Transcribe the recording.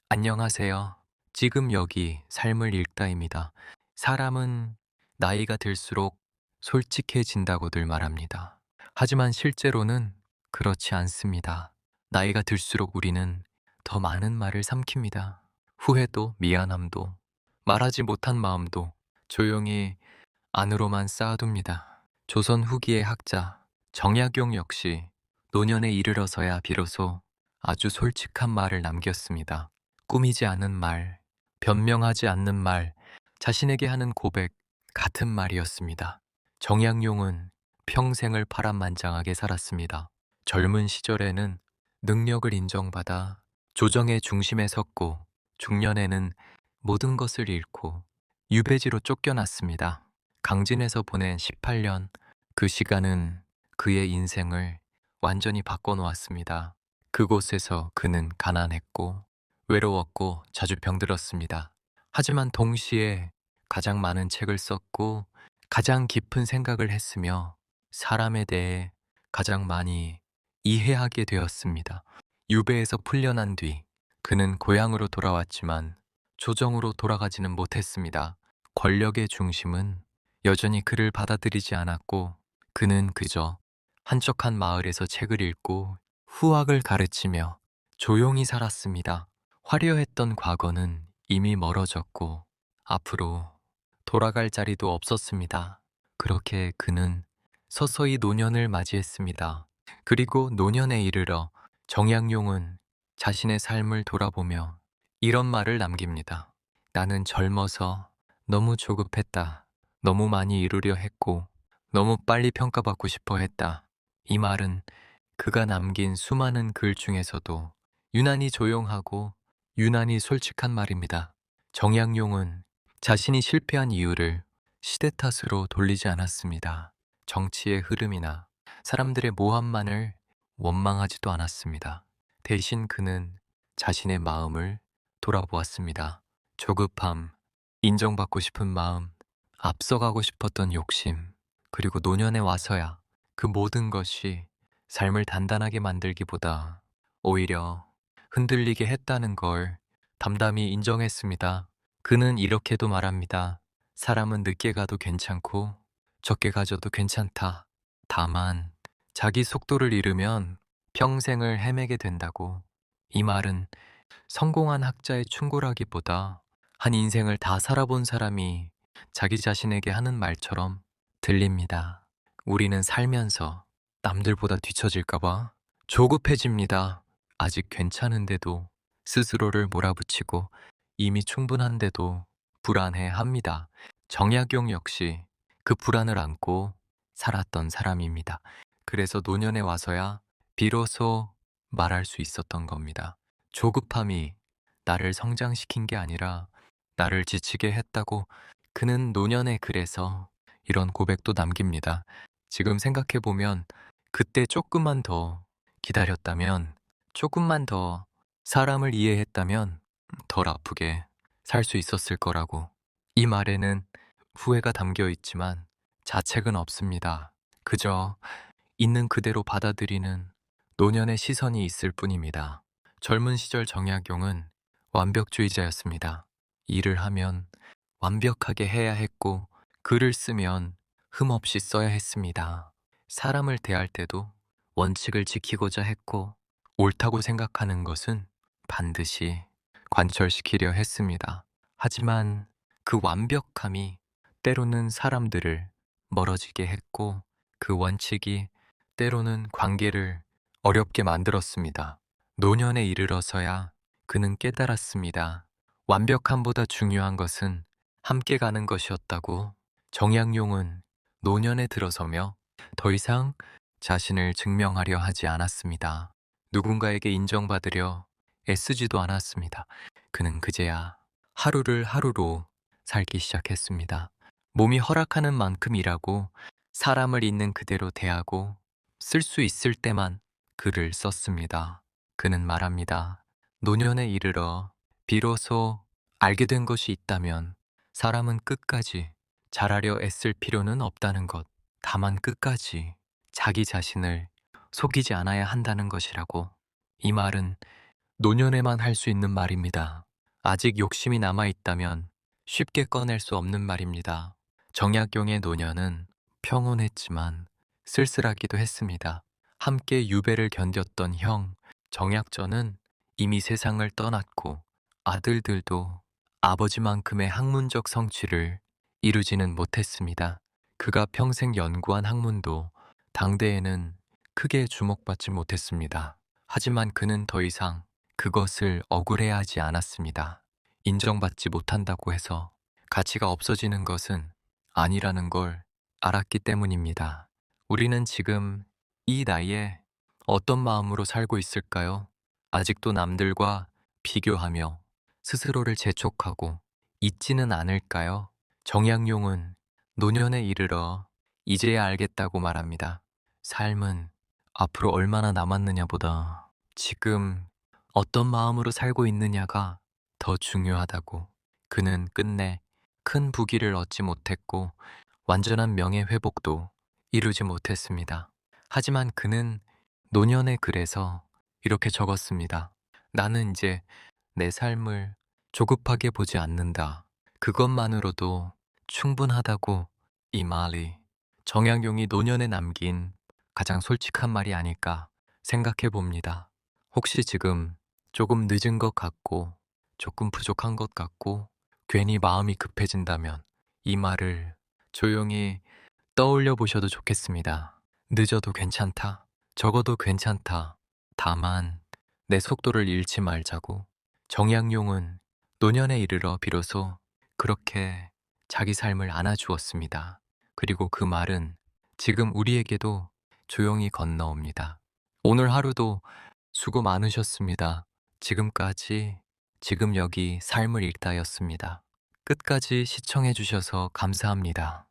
안녕하세요. 지금 여기 삶을 읽다입니다. 사람은 나이가 들수록 솔직해진다고들 말합니다. 하지만 실제로는 그렇지 않습니다. 나이가 들수록 우리는 더 많은 말을 삼킵니다. 후회도 미안함도 말하지 못한 마음도 조용히 안으로만 쌓아둡니다. 조선 후기의 학자 정약용 역시 노년에 이르러서야 비로소 아주 솔직한 말을 남겼습니다. 꾸미지 않은 말, 변명하지 않는 말, 자신에게 하는 고백 같은 말이었습니다. 정약용은 평생을 파란만장하게 살았습니다. 젊은 시절에는 능력을 인정받아 조정의 중심에 섰고 중년에는 모든 것을 잃고 유배지로 쫓겨났습니다. 강진에서 보낸 18년, 그 시간은 그의 인생을 완전히 바꿔놓았습니다. 그곳에서 그는 가난했고 외로웠고 자주 병들었습니다. 하지만 동시에 가장 많은 책을 썼고 가장 깊은 생각을 했으며 사람에 대해 가장 많이 이해하게 되었습니다. 유배에서 풀려난 뒤 그는 고향으로 돌아왔지만 조정으로 돌아가지는 못했습니다. 권력의 중심은 여전히 그를 받아들이지 않았고 그는 그저 한적한 마을에서 책을 읽고 후학을 가르치며 조용히 살았습니다. 화려했던 과거는 이미 멀어졌고 앞으로 돌아갈 자리도 없었습니다. 그렇게 그는 서서히 노년을 맞이했습니다. 그리고 노년에 이르러 정약용은 자신의 삶을 돌아보며 이런 말을 남깁니다. 나는 젊어서 너무 조급했다. 너무 많이 이루려 했고 너무 빨리 평가받고 싶어 했다. 이 말은 그가 남긴 수많은 글 중에서도 유난히 조용하고 유난히 솔직한 말입니다. 정약용은 자신이 실패한 이유를 시대 탓으로 돌리지 않았습니다. 정치의 흐름이나 사람들의 모함만을 원망하지도 않았습니다. 대신 그는 자신의 마음을 돌아보았습니다. 조급함, 인정받고 싶은 마음, 앞서가고 싶었던 욕심, 그리고 노년에 와서야 그 모든 것이 삶을 단단하게 만들기보다 오히려 흔들리게 했다는 걸 담담히 인정했습니다. 그는 이렇게도 말합니다. 사람은 늦게 가도 괜찮고 적게 가져도 괜찮다. 다만 자기 속도를 잃으면 평생을 헤매게 된다고. 이 말은 성공한 학자의 충고라기보다 한 인생을 다 살아본 사람이 자기 자신에게 하는 말처럼 들립니다. 우리는 살면서 남들보다 뒤처질까봐 조급해집니다. 아직 괜찮은데도 스스로를 몰아붙이고 이미 충분한데도 불안해 합니다. 정약용 역시 그 불안을 안고 살았던 사람입니다. 그래서 노년에 와서야 비로소 말할 수 있었던 겁니다. 조급함이 나를 성장시킨 게 아니라 나를 지치게 했다고. 그는 노년의 글에서 이런 고백도 남깁니다. 지금 생각해보면 그때 조금만 더 기다렸다면, 조금만 더 사람을 이해했다면 덜 아프게 살 수 있었을 거라고. 이 말에는 후회가 담겨 있지만 자책은 없습니다. 그저 있는 그대로 받아들이는 노년의 시선이 있을 뿐입니다. 젊은 시절 정약용은 완벽주의자였습니다. 일을 하면 완벽하게 해야 했고, 글을 쓰면 흠없이 써야 했습니다. 사람을 대할 때도 원칙을 지키고자 했고, 옳다고 생각하는 것은 반드시 관철시키려 했습니다. 하지만 그 완벽함이 때로는 사람들을 멀어지게 했고, 그 원칙이 때로는 관계를 어렵게 만들었습니다. 노년에 이르러서야 그는 깨달았습니다. 완벽함보다 중요한 것은 함께 가는 것이었다고. 정약용은 노년에 들어서며 더 이상 자신을 증명하려 하지 않았습니다. 누군가에게 인정받으려 애쓰지도 않았습니다. 그는 그제야 하루를 하루로 살기 시작했습니다. 몸이 허락하는 만큼 일하고 사람을 있는 그대로 대하고 쓸 수 있을 때만 글을 썼습니다. 그는 말합니다. 노년에 이르러 비로소 알게 된 것이 있다면 사람은 끝까지 잘하려 애쓸 필요는 없다는 것, 다만 끝까지 자기 자신을 속이지 않아야 한다는 것이라고. 이 말은 노년에만 할 수 있는 말입니다. 아직 욕심이 남아 있다면 쉽게 꺼낼 수 없는 말입니다. 정약용의 노년은 평온했지만 쓸쓸하기도 했습니다. 함께 유배를 견뎠던 형, 정약전은 이미 세상을 떠났고 아들들도 아버지만큼의 학문적 성취를 이루지는 못했습니다. 그가 평생 연구한 학문도 당대에는 크게 주목받지 못했습니다. 하지만 그는 더 이상 그것을 억울해하지 않았습니다. 인정받지 못한다고 해서 가치가 없어지는 것은 아니라는 걸 알았기 때문입니다. 우리는 지금 이 나이에 어떤 마음으로 살고 있을까요? 아직도 남들과 비교하며 스스로를 재촉하고 있지는 않을까요? 정약용은 노년에 이르러 이제야 알겠다고 말합니다. 삶은 앞으로 얼마나 남았느냐보다 지금 어떤 마음으로 살고 있느냐가 더 중요하다고. 그는 끝내 큰 부귀를 얻지 못했고 완전한 명예 회복도 이루지 못했습니다. 하지만 그는 노년의 글에서 이렇게 적었습니다. 나는 이제 내 삶을 조급하게 보지 않는다. 그것만으로도 충분하다고. 이 말이 정약용이 노년에 남긴 가장 솔직한 말이 아닐까 생각해 봅니다. 혹시 지금 조금 늦은 것 같고 조금 부족한 것 같고 괜히 마음이 급해진다면 이 말을 조용히 떠올려 보셔도 좋겠습니다. 늦어도 괜찮다. 적어도 괜찮다. 다만 내 속도를 잃지 말자고. 정약용은 노년에 이르러 비로소 그렇게 자기 삶을 안아주었습니다. 그리고 그 말은 지금 우리에게도 조용히 건너옵니다. 오늘 하루도 수고 많으셨습니다. 지금까지 지금 여기 삶을 읽다였습니다. 끝까지 시청해 주셔서 감사합니다.